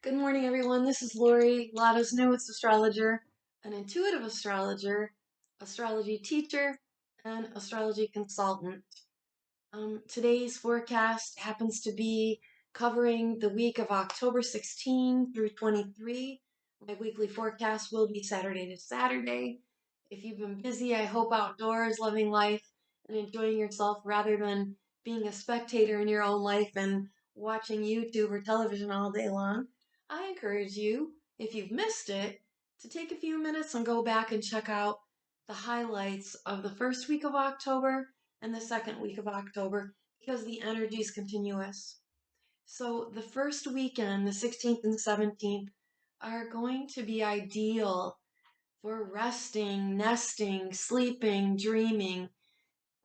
Good morning, everyone. This is Lori, Lotto's newest astrologer, an intuitive astrologer, astrology teacher, and astrology consultant. Today's forecast happens to be covering the week of October 16 through 23. My weekly forecast will be Saturday to Saturday. If you've been busy, I hope outdoors, loving life, and enjoying yourself rather than being a spectator in your own life and watching YouTube or television all day long. I encourage you, if you've missed it, to take a few minutes and go back and check out the highlights of the first week of October and the second week of October because the energy is continuous. So the first weekend, the 16th and 17th, are going to be ideal for resting, nesting, sleeping, dreaming,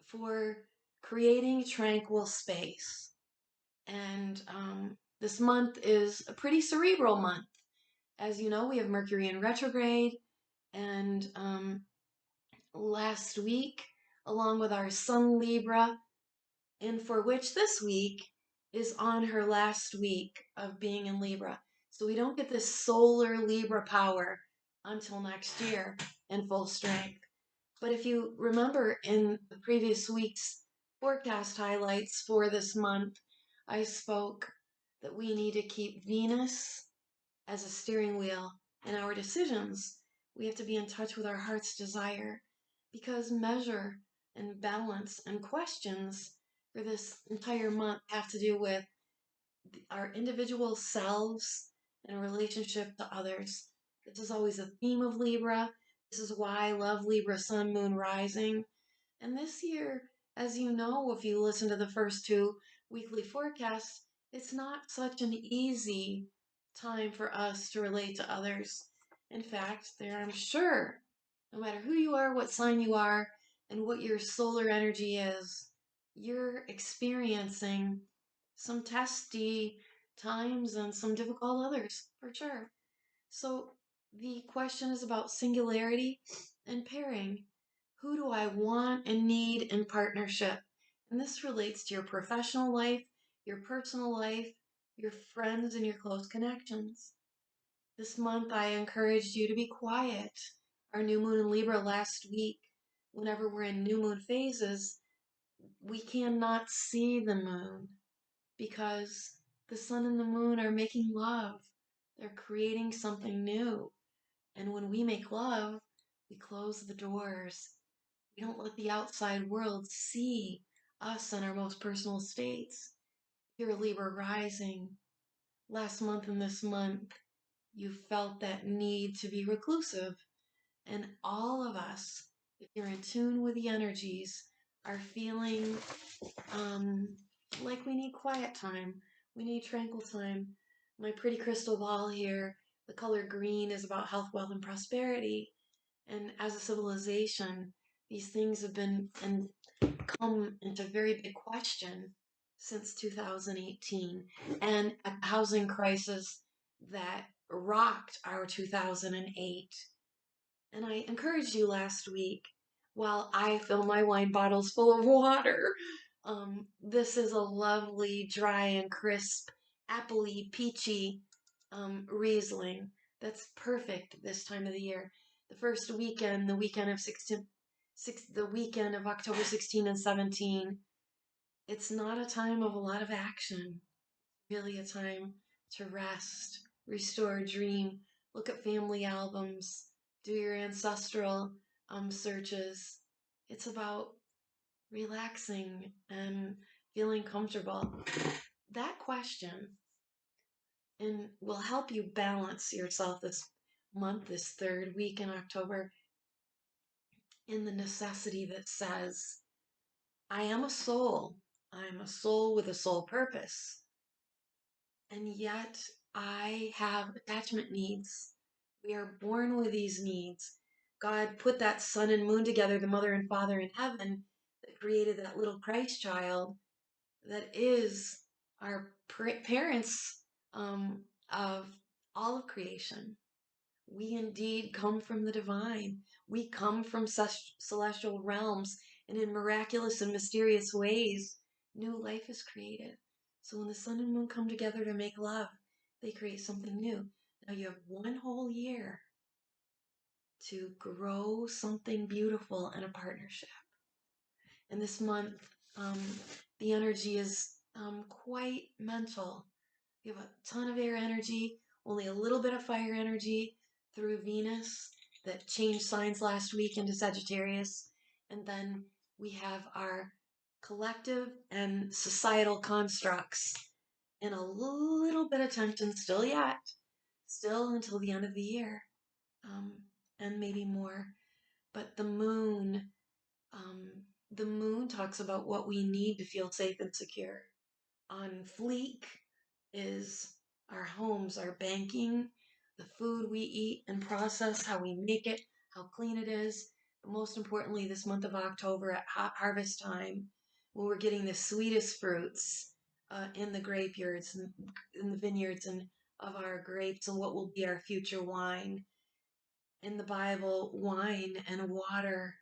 for creating tranquil space. And this month is a pretty cerebral month. As you know, we have Mercury in retrograde, and last week, along with our Sun Libra, and for which this week is on her last week of being in Libra. So we don't get this solar Libra power until next year in full strength. But if you remember in the previous week's forecast highlights for this month, I spoke that we need to keep Venus as a steering wheel in our decisions. We have to be in touch with our heart's desire because measure and balance and questions for this entire month have to do with our individual selves and relationship to others. This is always a theme of Libra. This is why I love Libra Sun, Moon, Rising. And this year, as you know, if you listen to the first two weekly forecasts, it's not such an easy time for us to relate to others. In fact, there, I'm sure, no matter who you are, what sign you are, and what your solar energy is, you're experiencing some testy times and some difficult others, for sure. So the question is about singularity and pairing. Who do I want and need in partnership? And this relates to your professional life, your personal life, your friends, and your close connections. This month, I encouraged you to be quiet. Our new moon in Libra last week, whenever we're in new moon phases, we cannot see the moon because the sun and the moon are making love. They're creating something new. And when we make love, we close the doors. We don't let the outside world see us in our most personal states. You're a Libra rising. Last month and this month, you felt that need to be reclusive. And all of us, if you're in tune with the energies, are feeling um, like we need quiet time. We need tranquil time. My pretty crystal ball here, the color green, is about health, wealth, and prosperity. And as a civilization, these things have been and come into very big question since 2018 and a housing crisis that rocked our 2008. And I encouraged you last week while I fill my wine bottles full of water. This is a lovely, dry and crisp, appley, peachy Riesling that's perfect this time of the year. The first weekend, the weekend of October 16 and 17, it's not a time of a lot of action. Really a time to rest, restore, dream, look at family albums, do your ancestral searches. It's about relaxing and feeling comfortable. That question and will help you balance yourself this month, this third week in October, in the necessity that says, I am a soul. I am a soul with a soul purpose. And yet I have attachment needs. We are born with these needs. God put that sun and moon together, the mother and father in heaven, that created that little Christ child that is our parents of all of creation. We indeed come from the divine. We come from celestial realms, and in miraculous and mysterious ways, new life is created. So when the sun and moon come together to make love, they create something new. Now you have one whole year to grow something beautiful in a partnership. And this month, um, the energy is quite mental. We have a ton of air energy, only a little bit of fire energy through Venus that changed signs last week into Sagittarius. And then we have our collective and societal constructs and a little bit of tension still yet, still until the end of the year, um, and maybe more. But um, the moon talks about what we need to feel safe and secure. On fleek is our homes, our banking, the food we eat and process, how we make it, how clean it is. But most importantly, this month of October at harvest time, when we're getting the sweetest fruits in the grapeyards and in the vineyards and of our grapes and what will be our future wine. In the Bible, wine and water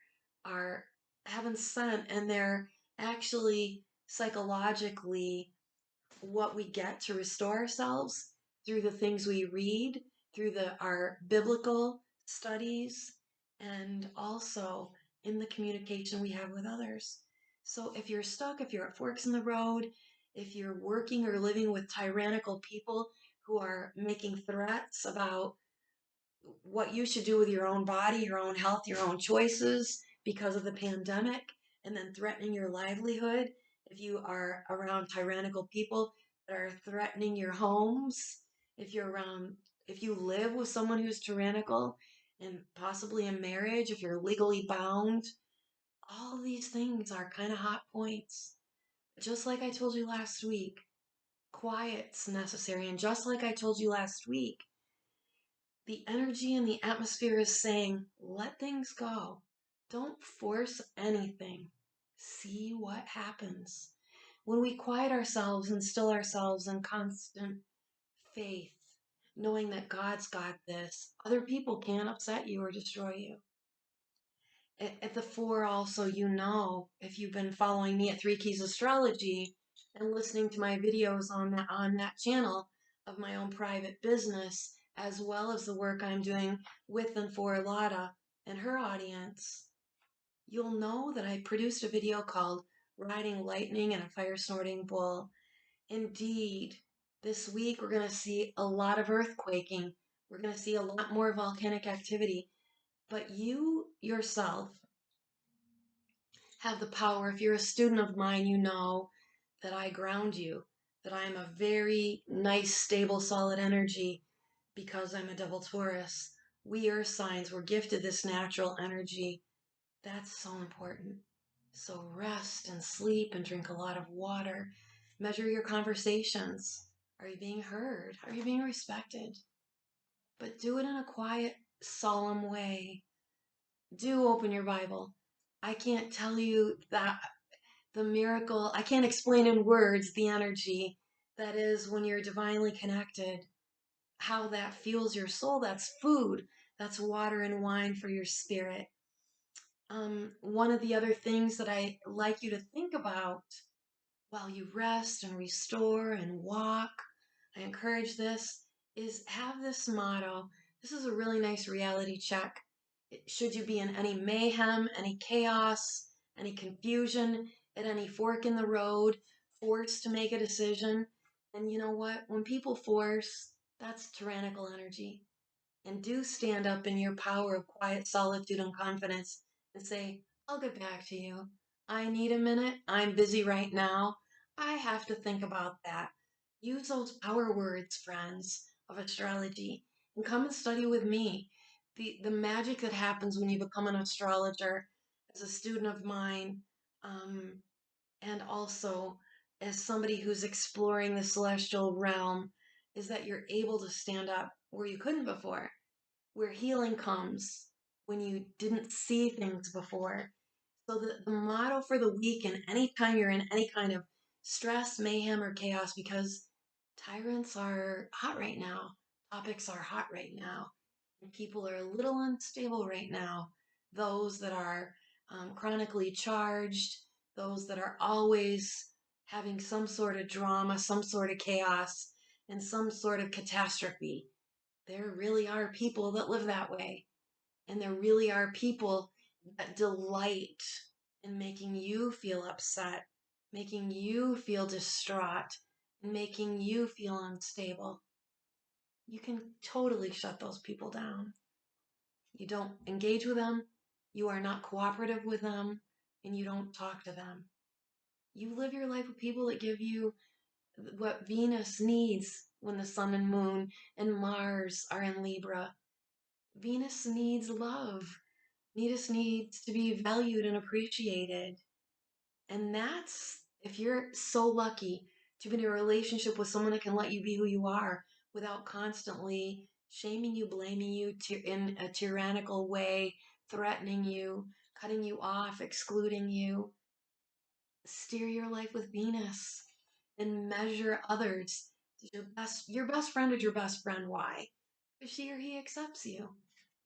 are heaven sent, and they're actually psychologically what we get to restore ourselves through the things we read, through our biblical studies, and also in the communication we have with others. So if you're stuck, if you're at forks in the road, if you're working or living with tyrannical people who are making threats about what you should do with your own body, your own health, your own choices because of the pandemic, and then threatening your livelihood. If you are around tyrannical people that are threatening your homes, if you live with someone who's tyrannical and possibly in marriage, if you're legally bound, all of these things are kind of hot points. Just like I told you last week, quiet's necessary. And just like I told you last week, the energy in the atmosphere is saying, let things go. Don't force anything. See what happens. When we quiet ourselves and still ourselves in constant faith, knowing that God's got this, other people can't upset you or destroy you. At the four, also, if you've been following me at Three Keys Astrology and listening to my videos on that channel of my own private business, as well as the work I'm doing with and for Lotta and her audience, you'll know that I produced a video called Riding Lightning and a Fire Snorting Bull. Indeed, this week we're going to see a lot of earthquaking. We're going to see a lot more volcanic activity. But you yourself have the power. If you're a student of mine, you know that I ground you, that I'm a very nice, stable, solid energy because I'm a double Taurus. We earth signs were gifted this natural energy. That's so important. So rest and sleep and drink a lot of water. Measure your conversations. Are you being heard? Are you being respected? But do it in a quiet, solemn way. Do open your Bible. I can't tell you that the miracle, I can't explain in words the energy that is when you're divinely connected, how that fuels your soul. That's food, that's water and wine for your spirit. One of the other things that I like you to think about while you rest and restore and walk, I encourage this, is have this motto. This is a really nice reality check. Should you be in any mayhem, any chaos, any confusion, at any fork in the road, forced to make a decision, and you know what? When people force, that's tyrannical energy. And do stand up in your power of quiet solitude and confidence and say, I'll get back to you. I need a minute. I'm busy right now. I have to think about that. Use those power words, friends, of astrology, and come and study with me. The magic that happens when you become an astrologer as a student of mine, um, and also as somebody who's exploring the celestial realm, is that you're able to stand up where you couldn't before, where healing comes when you didn't see things before. So the motto for the week, and anytime you're in any kind of stress, mayhem, or chaos, because tyrants are hot right now, topics are hot right now, and people are a little unstable right now. Those that are chronically charged, those that are always having some sort of drama, some sort of chaos. in some sort of catastrophe. There really are people that live that way. And there really are people that delight in making you feel upset, making you feel distraught, and making you feel unstable. You can totally shut those people down. You don't engage with them, you are not cooperative with them, and you don't talk to them. You live your life with people that give you what Venus needs when the sun and moon and Mars are in Libra. Venus needs love. Venus needs to be valued and appreciated. And that's if you're so lucky to be in a relationship with someone that can let you be who you are without constantly shaming you, blaming you in a tyrannical way, threatening you, cutting you off, excluding you. Steer your life with Venus and measure others. Your best friend is your best friend. Why? Because she or he accepts you.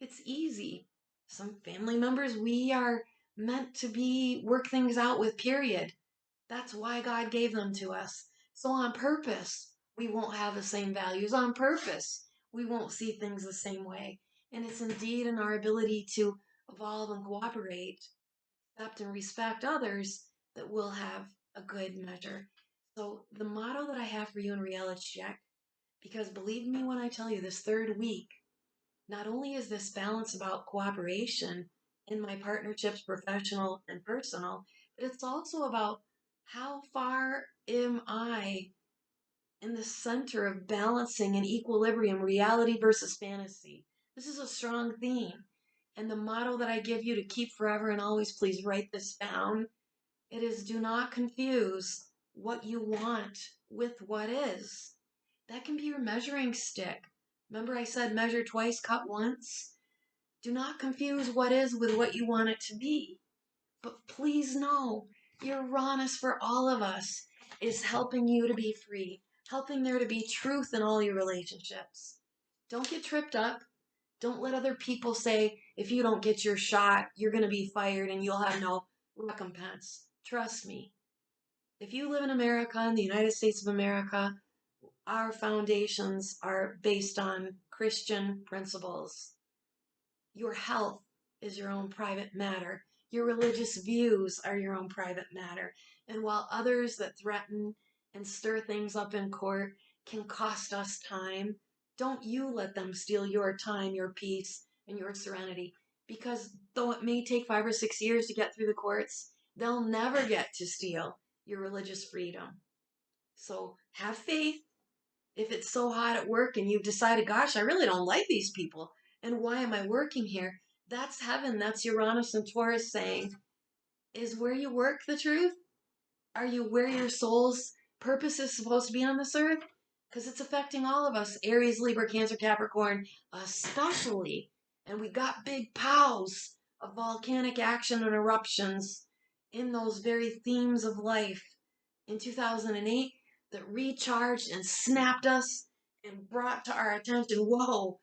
It's easy. Some family members we are meant to be work things out with, period. That's why God gave them to us. So on purpose, we won't have the same values. On purpose, we won't see things the same way. And it's indeed in our ability to evolve and cooperate, accept and respect others that we'll have a good measure. So the motto that I have for you in reality check, because believe me when I tell you this third week, not only is this balance about cooperation in my partnerships, professional and personal, but it's also about how far am I in the center of balancing and equilibrium, reality versus fantasy. This is a strong theme. And the motto that I give you to keep forever and always, please write this down. It is do not confuse what you want with what is. That can be your measuring stick. Remember I said measure twice, cut once? Do not confuse what is with what you want it to be. But please know, Uranus for all of us is helping you to be free, helping there to be truth in all your relationships. Don't get tripped up. Don't let other people say, if you don't get your shot, you're going to be fired and you'll have no recompense. Trust me. If you live in America, in the United States of America, our foundations are based on Christian principles. Your health is your own private matter. Your religious views are your own private matter. And while others that threaten and stir things up in court can cost us time, don't you let them steal your time, your peace, and your serenity. Because though it may take 5 or 6 years to get through the courts, they'll never get to steal your religious freedom. So have faith. If it's so hot at work and you've decided, gosh, I really don't like these people, and why am I working here? That's heaven. That's Uranus and Taurus saying, is where you work the truth? Are you where your soul's purpose is supposed to be on this earth? Because it's affecting all of us, Aries, Libra, Cancer, Capricorn, especially. And we got big pows of volcanic action and eruptions in those very themes of life in 2008 that recharged and snapped us and brought to our attention, whoa,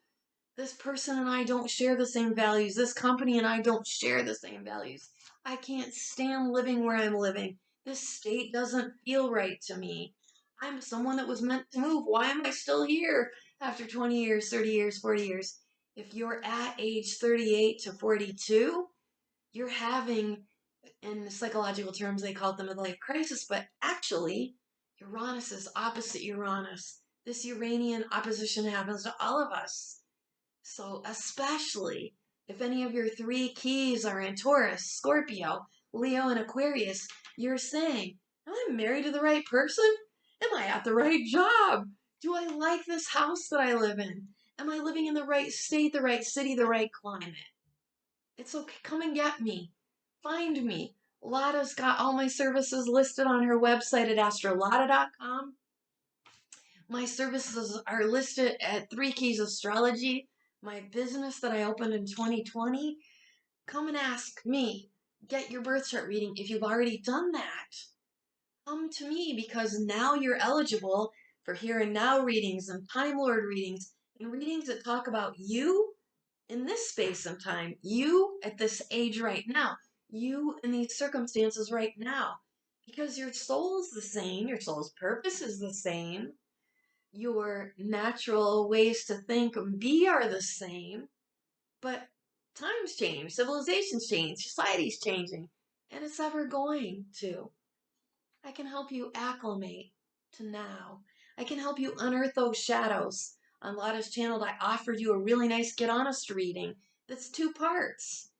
this person and I don't share the same values. This company and I don't share the same values. I can't stand living where I'm living. This state doesn't feel right to me. I'm someone that was meant to move. Why am I still here after 20 years, 30 years, 40 years? If you're at age 38 to 42, you're having, in psychological terms, they call it the midlife crisis, but actually, Uranus is opposite Uranus. This Uranian opposition happens to all of us. So, especially if any of your three keys are in Taurus, Scorpio, Leo, and Aquarius, you're saying, am I married to the right person? Am I at the right job? Do I like this house that I live in? Am I living in the right state, the right city, the right climate? It's okay. Come and get me. Find me. Lotta's got all my services listed on her website at astrolotta.com. My services are listed at Three Keys Astrology, my business that I opened in 2020. Come and ask me. Get your birth chart reading if you've already done that. Come to me because now you're eligible for here and now readings and Time Lord readings and readings that talk about you in this space and time, you at this age right now, you in these circumstances right now. Because your soul is the same, your soul's purpose is the same. Your natural ways to think and be are the same, but times change, civilizations change, society's changing, and it's ever going to. I can help you acclimate to now. I can help you unearth those shadows. On Lotta's channel, I offered you a really nice Get Honest reading that's 2 parts.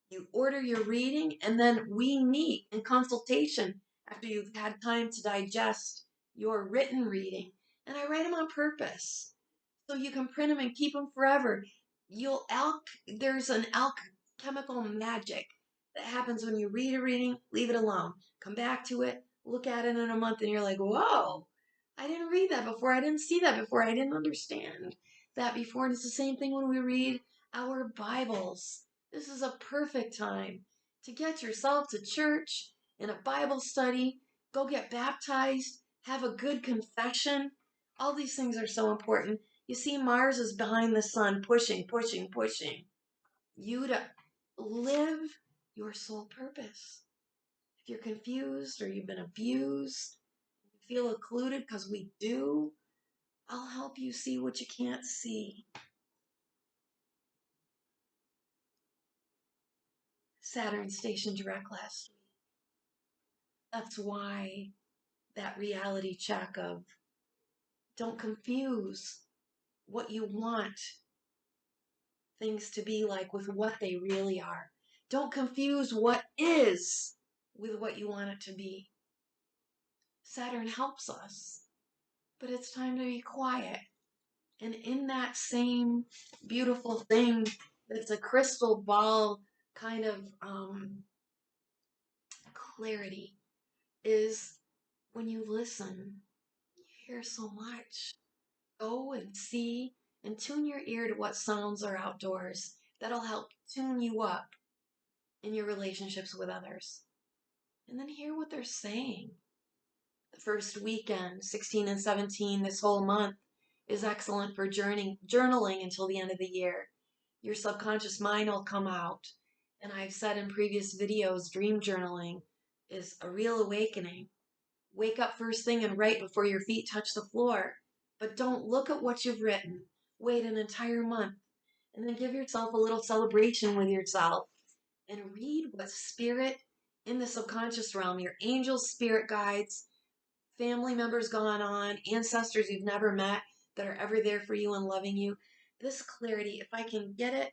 You order your reading, and then we meet in consultation after you've had time to digest your written reading. And I write them on purpose so you can print them and keep them forever. There's an alchemical magic that happens when you read a reading, leave it alone, come back to it, look at it in a month, and you're like, whoa, I didn't read that before. I didn't see that before. I didn't understand that before. And it's the same thing when we read our Bibles. This is a perfect time to get yourself to church in a Bible study, go get baptized, have a good confession. All these things are so important. You see, Mars is behind the sun, pushing, pushing, pushing you to live your soul purpose. If you're confused or you've been abused, you feel occluded, because we do, I'll help you see what you can't see. Saturn stationed direct last week. That's why that reality check of don't confuse what you want things to be like with what they really are. Don't confuse what is with what you want it to be. Saturn helps us, but it's time to be quiet. And in that same beautiful thing that's a crystal ball kind of clarity is when you listen, you hear so much. Go and see and tune your ear to what sounds are outdoors. That'll help tune you up in your relationships with others. And then hear what they're saying. The first weekend, 16 and 17, this whole month, is excellent for journaling until the end of the year. Your subconscious mind will come out. And I've said in previous videos, dream journaling is a real awakening. Wake up first thing and write before your feet touch the floor. But don't look at what you've written. Wait an entire month. And then give yourself a little celebration with yourself. And read what spirit in the subconscious realm, your angels, spirit guides, family members gone on, ancestors you've never met that are ever there for you and loving you. This clarity, if I can get it,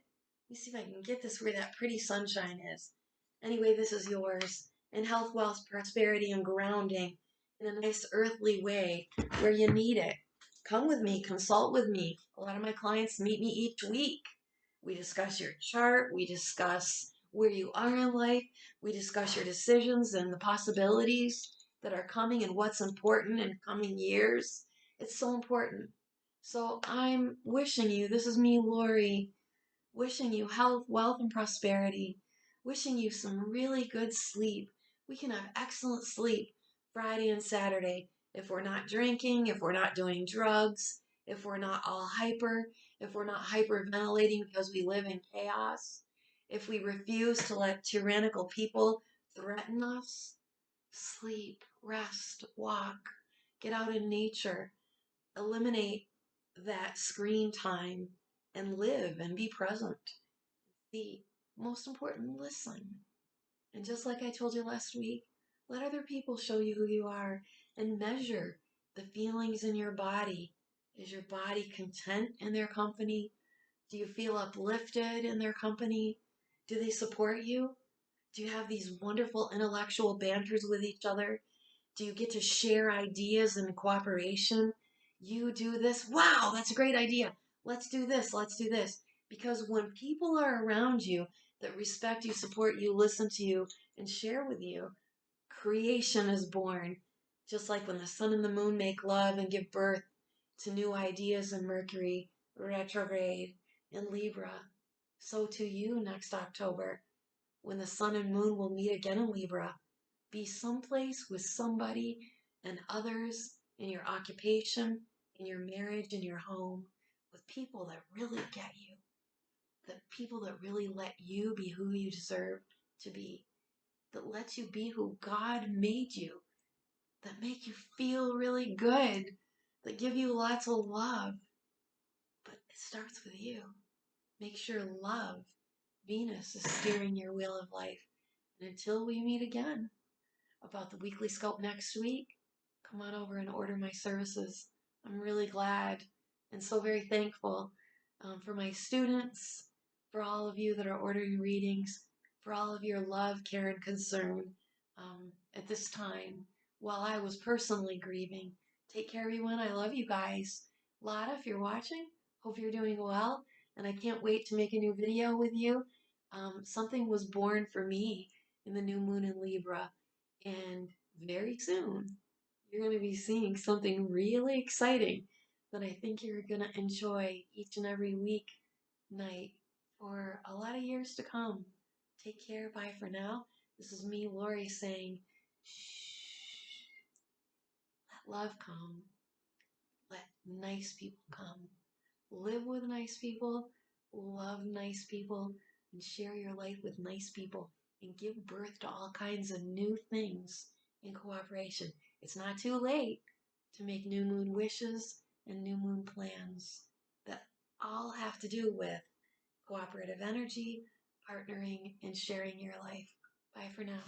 let me see if I can get this where that pretty sunshine is. Anyway, this is yours. In health, wealth, prosperity, and grounding in a nice earthly way where you need it. Come with me, consult with me. A lot of my clients meet me each week. We discuss your chart, we discuss where you are in life, we discuss your decisions and the possibilities that are coming and what's important in coming years. It's so important. So I'm wishing you, this is me, Lori, wishing you health, wealth, and prosperity, wishing you some really good sleep. We can have excellent sleep Friday and Saturday if we're not drinking, if we're not doing drugs, if we're not all hyper, if we're not hyperventilating because we live in chaos, if we refuse to let tyrannical people threaten us. Sleep, rest, walk, get out in nature, eliminate that screen time, and live and be present. The most important, listen. And just like I told you last week, let other people show you who you are and measure the feelings in your body. Is your body content in their company? Do you feel uplifted in their company? Do they support you? Do you have these wonderful intellectual banters with each other? Do you get to share ideas and cooperation? You do this. Wow, that's a great idea. Let's do this. Let's do this. Because when people are around you that respect you, support you, listen to you, and share with you, creation is born. Just like when the sun and the moon make love and give birth to new ideas in Mercury retrograde in Libra, so to you next October when the sun and moon will meet again in Libra. Be someplace with somebody and others in your occupation, in your marriage, in your home, with people that really get you, the people that really let you be who you deserve to be, that lets you be who God made you, that make you feel really good, that give you lots of love. But it starts with you. Make sure love, Venus, is steering your wheel of life. And until we meet again about the weekly scope next week, come on over and order my services. I'm really glad and so very thankful for my students, for all of you that are ordering readings, for all of your love, care, and concern at this time while I was personally grieving. Take care, everyone. I love you guys. Lotta, if you're watching, hope you're doing well, and I can't wait to make a new video with you. Something was born for me in the new moon in Libra, and very soon you're going to be seeing something really exciting that I think you're going to enjoy each and every week, night, for a lot of years to come. Take care. Bye for now. This is me, Lori, saying, shh, let love come. Let nice people come. Live with nice people, love nice people, and share your life with nice people, and give birth to all kinds of new things in cooperation. It's not too late to make new moon wishes and new moon plans that all have to do with cooperative energy, partnering, and sharing your life. Bye for now.